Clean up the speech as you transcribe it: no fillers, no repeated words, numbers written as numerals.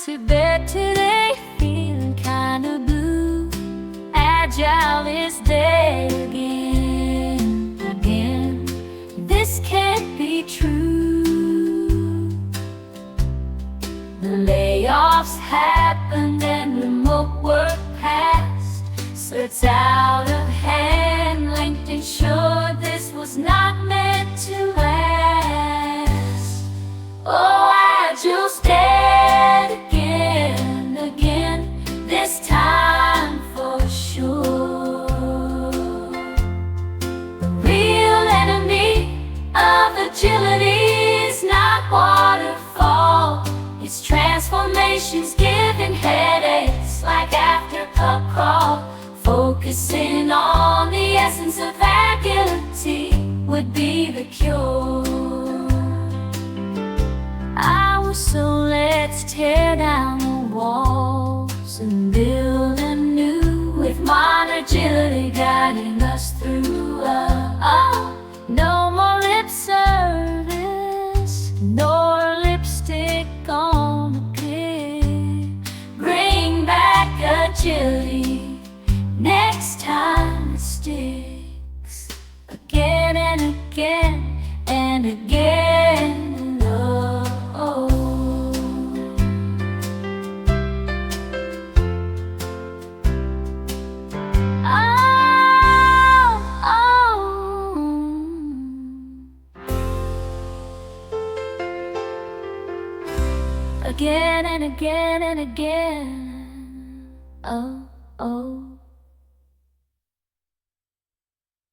to bed today feeling kinda blue. Agile is dead again. This can't be true. The layoffs happened and remote work passed, so it's out of hand. LinkedIn showed this was not meant to last. Oh, Agile's dead again, this time for sure. The real enemy of agility is not waterfall, it's transformations giving headaches like after a crawl. Focusing on the essence of agility would be the cure. So let's tear down the walls and build anew, with modern agility guiding us through. No more lip service, nor lipstick on the pig. Bring back agility next time it sticks. Again and again and again. Again and again and again. Oh, oh.